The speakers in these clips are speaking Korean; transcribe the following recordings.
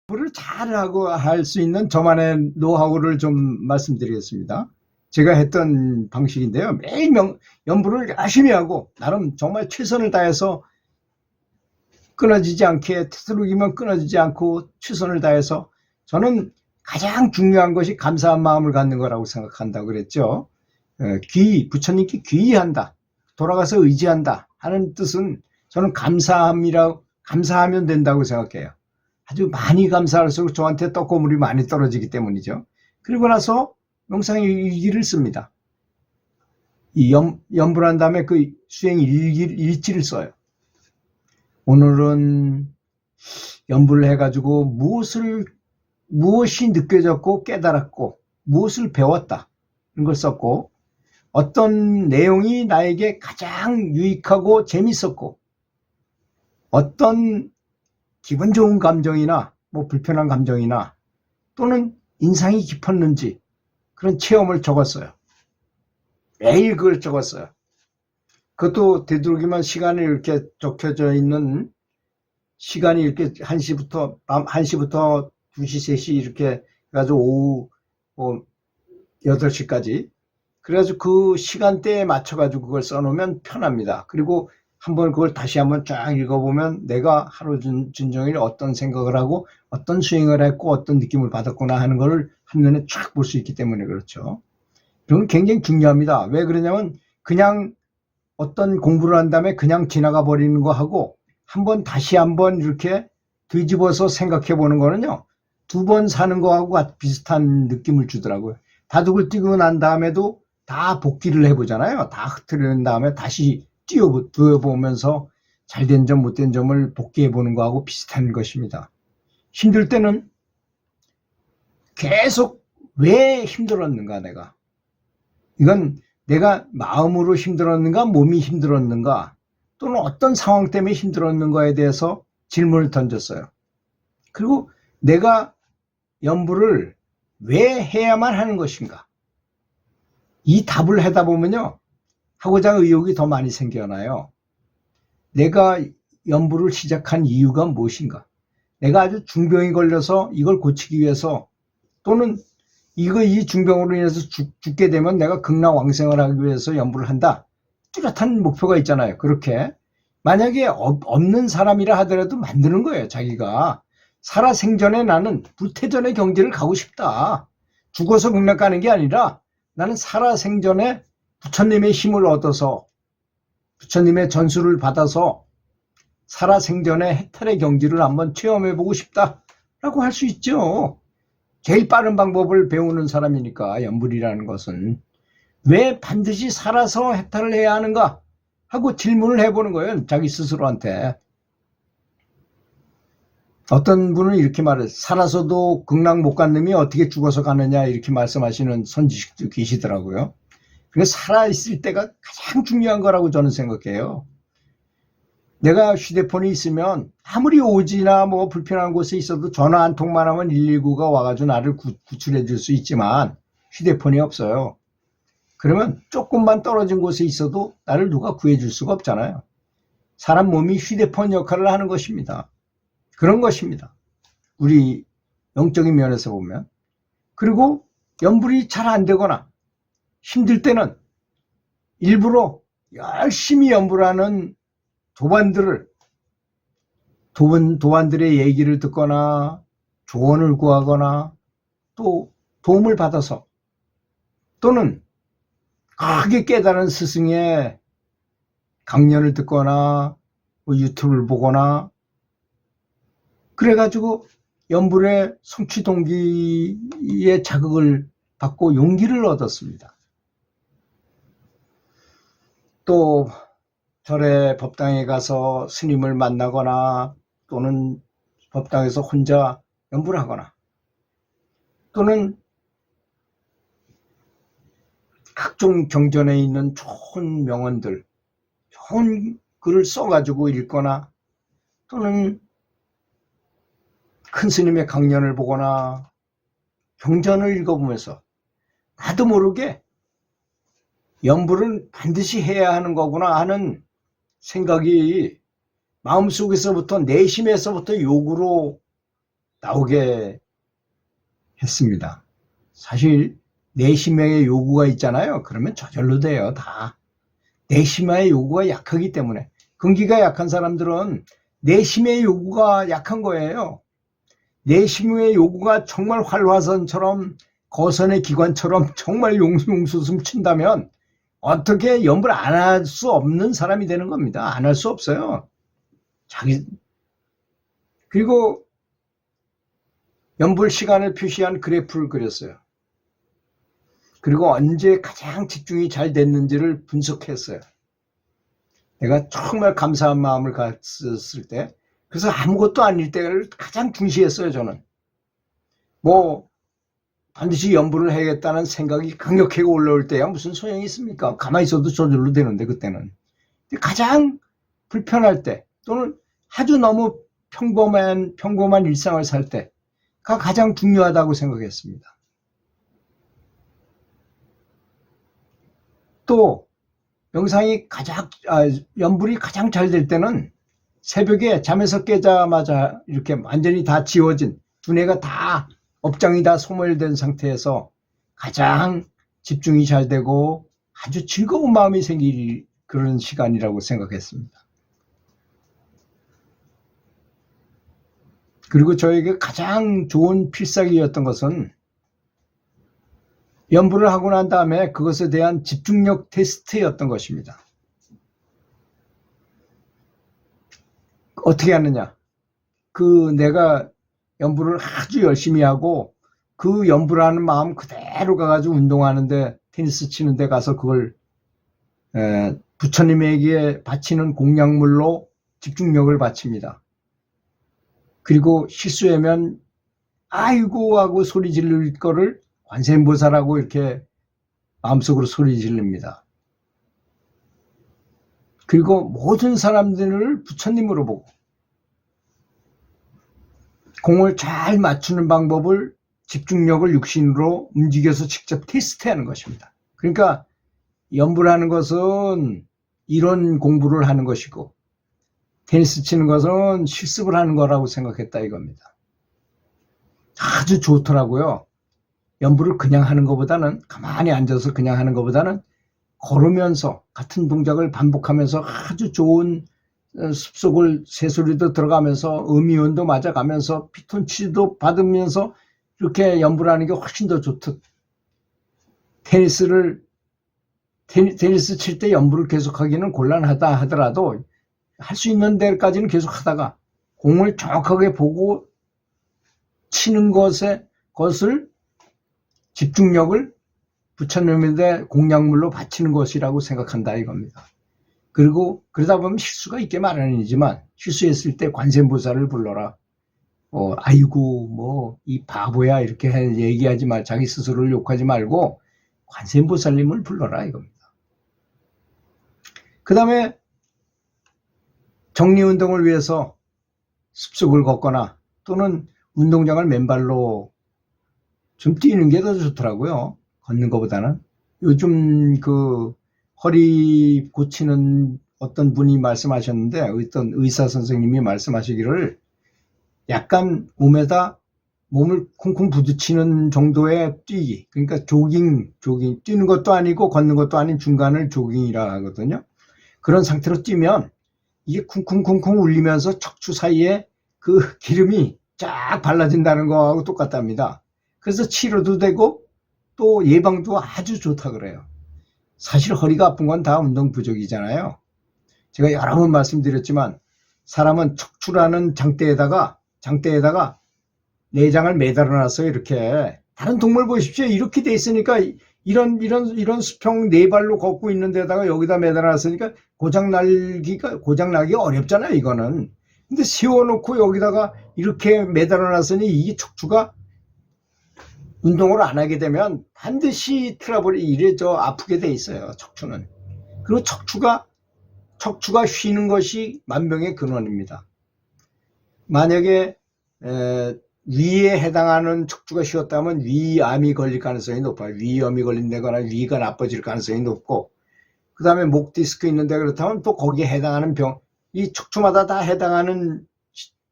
연구를 잘하고 할 수 있는 저만의 노하우를 좀 말씀드리겠습니다. 제가 했던 방식인데요. 매일 연구를 열심히 하고 나름 정말 최선을 다해서 끊어지지 않게, 되도록이면 끊어지지 않고 최선을 다해서, 저는 가장 중요한 것이 감사한 마음을 갖는 거라고 생각한다고 그랬죠. 부처님께 귀의한다, 돌아가서 의지한다 하는 뜻은 저는 감사하면 된다고 생각해요. 아주 많이 감사할수록 저한테 떡고물이 많이 떨어지기 때문이죠. 그리고 나서 명상일기를 씁니다. 연불 한 다음에 그 수행 일지를 써요. 오늘은 연불을 해가지고 무엇이 느껴졌고 깨달았고 무엇을 배웠다, 이런 걸 썼고, 어떤 내용이 나에게 가장 유익하고 재밌었고, 어떤 기분 좋은 감정이나 뭐 불편한 감정이나 또는 인상이 깊었는지 그런 체험을 적었어요. 매일 그걸 적었어요. 그것도 되도록이면 시간이 이렇게 적혀져 있는, 시간이 이렇게 1시부터 2시, 3시 이렇게 해가지고 오후 8시까지, 그래가지고 그 시간대에 맞춰가지고 그걸 써놓으면 편합니다. 그리고 한번 그걸 다시 한번 쫙 읽어보면 내가 하루 종일 어떤 생각을 하고 어떤 수행을 했고 어떤 느낌을 받았구나 하는 걸 한눈에 쫙 볼 수 있기 때문에 그렇죠. 이런 건 굉장히 중요합니다. 왜 그러냐면 그냥 어떤 공부를 한 다음에 그냥 지나가 버리는 거 하고 다시 한번 이렇게 뒤집어서 생각해 보는 거는요, 2번 사는 거하고 비슷한 느낌을 주더라고요. 바둑을 뛰고 난 다음에도 다 복기를 해보잖아요. 다 흐트린 다음에 다시 뛰어보면서 잘된 점 못된 점을 복기해 보는 거하고 비슷한 것입니다. 힘들 때는 계속 왜 힘들었는가, 이건 내가 마음으로 힘들었는가, 몸이 힘들었는가, 또는 어떤 상황 때문에 힘들었는가에 대해서 질문을 던졌어요. 그리고 내가 연불을 왜 해야만 하는 것인가, 이 답을 하다 보면요, 하고자 하는 의욕이 더 많이 생겨나요. 내가 연불을 시작한 이유가 무엇인가, 내가 아주 중병이 걸려서 이걸 고치기 위해서, 또는 이 중병으로 인해서 죽게 되면 내가 극락왕생을 하기 위해서 연불을 한다, 뚜렷한 목표가 있잖아요. 그렇게 만약에 없는 사람이라 하더라도 만드는 거예요. 자기가 살아생전에 나는 부태전의 경지를 가고 싶다, 죽어서 극락 가는 게 아니라 나는 살아생전에 부처님의 힘을 얻어서, 부처님의 전수를 받아서 살아생전에 해탈의 경지를 한번 체험해보고 싶다라고 할 수 있죠. 제일 빠른 방법을 배우는 사람이니까. 연불이라는 것은 왜 반드시 살아서 해탈을 해야 하는가 하고 질문을 해보는 거예요, 자기 스스로한테. 어떤 분은 이렇게 말해요. 살아서도 극락 못 간 놈이 어떻게 죽어서 가느냐, 이렇게 말씀하시는 선지식도 계시더라고요. 그래서 살아있을 때가 가장 중요한 거라고 저는 생각해요. 내가 휴대폰이 있으면 아무리 오지나 뭐 불편한 곳에 있어도 전화 한 통만 하면 119가 와가지고 나를 구출해 줄 수 있지만, 휴대폰이 없어요. 그러면 조금만 떨어진 곳에 있어도 나를 누가 구해줄 수가 없잖아요. 사람 몸이 휴대폰 역할을 하는 것입니다. 그런 것입니다, 우리 영적인 면에서 보면. 그리고 연불이 잘 안 되거나 힘들 때는 일부러 열심히 연불하는 도반들의 얘기를 듣거나 조언을 구하거나 또 도움을 받아서, 또는 크게 깨달은 스승의 강연을 듣거나 뭐 유튜브를 보거나 그래가지고 연불의 성취 동기의 자극을 받고 용기를 얻었습니다. 또 절에 법당에 가서 스님을 만나거나, 또는 법당에서 혼자 연불을 하거나, 또는 각종 경전에 있는 좋은 명언들, 좋은 글을 써가지고 읽거나, 또는 큰 스님의 강연을 보거나 경전을 읽어보면서 나도 모르게 연불은 반드시 해야 하는 거구나 하는 생각이 마음속에서부터, 내심에서부터 욕으로 나오게 했습니다. 사실 내심의 요구가 있잖아요. 그러면 저절로 돼요. 다. 내심의 요구가 약하기 때문에. 근기가 약한 사람들은 내심의 요구가 약한 거예요. 내심의 요구가 정말 활화선처럼 거선의 기관처럼 정말 용수숨 친다면 어떻게 연불 안 할 수 없는 사람이 되는 겁니다. 안 할 수 없어요. 그리고 연불 시간을 표시한 그래프를 그렸어요. 그리고 언제 가장 집중이 잘 됐는지를 분석했어요. 내가 정말 감사한 마음을 갖았을 때, 그래서 아무것도 아닐 때를 가장 중시했어요, 저는. 뭐 반드시 연불을 해야겠다는 생각이 강력하게 올라올 때야 무슨 소용이 있습니까? 가만히 있어도 저절로 되는데, 그때는. 가장 불편할 때, 또는 아주 너무 평범한 일상을 살 때가 가장 중요하다고 생각했습니다. 또 명상이 연불이 가장 잘 될 때는 새벽에 잠에서 깨자마자 이렇게 완전히 다 지워진, 두뇌가 다 업장이 다 소멸된 상태에서 가장 집중이 잘 되고 아주 즐거운 마음이 생길 그런 시간이라고 생각했습니다. 그리고 저에게 가장 좋은 필살기였던 것은 연불을 하고 난 다음에 그것에 대한 집중력 테스트였던 것입니다. 어떻게 하느냐? 내가 연불을 아주 열심히 하고 그 연불하는 마음 그대로 가가지고 운동하는데, 테니스 치는데 가서 그걸 부처님에게 바치는 공약물로 집중력을 바칩니다. 그리고 실수하면 아이고 하고 소리 지를 거를 관세음보살하고 이렇게 마음속으로 소리 지릅니다. 그리고 모든 사람들을 부처님으로 보고 공을 잘 맞추는 방법을, 집중력을 육신으로 움직여서 직접 테스트하는 것입니다. 그러니까 연불하는 것은 이론 공부를 하는 것이고 테니스 치는 것은 실습을 하는 거라고 생각했다 이겁니다. 아주 좋더라고요. 연불을 그냥 하는 것보다는, 가만히 앉아서 그냥 하는 것보다는 걸으면서 같은 동작을 반복하면서 아주 좋은 숲속을 새소리도 들어가면서 음이온도 맞아가면서 피톤치도 받으면서 이렇게 연불하는 게 훨씬 더 좋듯, 테니스 칠 때 연불을 계속하기는 곤란하다 하더라도 할 수 있는 데까지는 계속 하다가 공을 정확하게 보고 치는 것을 집중력을 부처님에 공약물로 바치는 것이라고 생각한다 이겁니다. 그리고 그러다 보면 실수가 있게 마련이지만, 실수했을 때 관세음보살을 불러라. 아이고 이 바보야 이렇게 얘기하지 말, 자기 스스로를 욕하지 말고 관세음보살님을 불러라 이겁니다. 그 다음에 정리운동을 위해서 숲속을 걷거나 또는 운동장을 맨발로 좀 뛰는 게 더 좋더라고요. 걷는 것보다는. 요즘 허리 고치는 어떤 분이 말씀하셨는데, 어떤 의사 선생님이 말씀하시기를 약간 몸에다 몸을 쿵쿵 부딪히는 정도의 뛰기, 그러니까 조깅, 뛰는 것도 아니고 걷는 것도 아닌 중간을 조깅이라 하거든요. 그런 상태로 뛰면 이게 쿵쿵쿵쿵 울리면서 척추 사이에 그 기름이 쫙 발라진다는 거하고 똑같답니다. 그래서 치료도 되고 또 예방도 아주 좋다 그래요. 사실 허리가 아픈 건 다 운동 부족이잖아요. 제가 여러 번 말씀드렸지만 사람은 척추라는 장대에다가 내장을 매달아 놨어요. 이렇게. 다른 동물 보십시오. 이렇게 돼 있으니까 이런 수평 네 발로 걷고 있는 데다가 여기다 매달아 놨으니까 고장나기 어렵잖아요. 이거는. 근데 세워놓고 여기다가 이렇게 매달아 놨으니 이 척추가 운동을 안 하게 되면 반드시 트러블이 아프게 돼 있어요. 척추는. 그리고 척추가 쉬는 것이 만병의 근원입니다. 만약에 위에 해당하는 척추가 쉬었다면 위암이 걸릴 가능성이 높아요. 위염이 걸린다거나 위가 나빠질 가능성이 높고, 그 다음에 목 디스크 있는데 그렇다면 또 거기에 해당하는 병, 이 척추마다 다 해당하는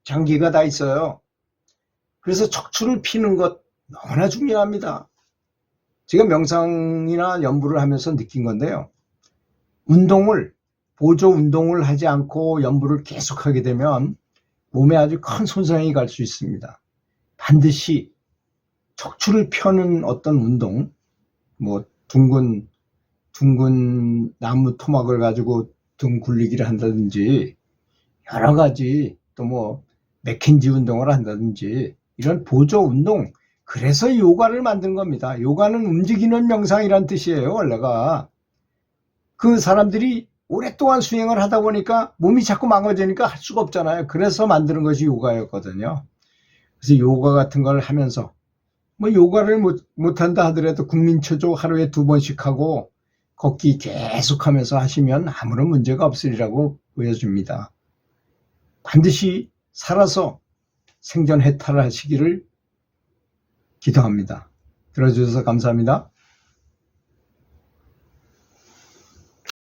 장기가 다 있어요. 그래서 척추를 피는 것 너무나 중요합니다. 제가 명상이나 연부를 하면서 느낀 건데요. 보조 운동을 하지 않고 연부를 계속하게 되면 몸에 아주 큰 손상이 갈 수 있습니다. 반드시 척추를 펴는 어떤 운동, 뭐 둥근 나무 토막을 가지고 등 굴리기를 한다든지 여러 가지, 또 뭐 맥켄지 운동을 한다든지 이런 보조 운동, 그래서 요가를 만든 겁니다. 요가는 움직이는 명상이란 뜻이에요. 원래가 그 사람들이 오랫동안 수행을 하다 보니까 몸이 자꾸 망가지니까 할 수가 없잖아요. 그래서 만드는 것이 요가였거든요. 그래서 요가 같은 걸 하면서 뭐 요가를 못한다 하더라도 국민초조 하루에 2번씩 하고 걷기 계속하면서 하시면 아무런 문제가 없으리라고 보여줍니다. 반드시 살아서 생전 해탈을 하시기를 기도합니다. 들어주셔서 감사합니다.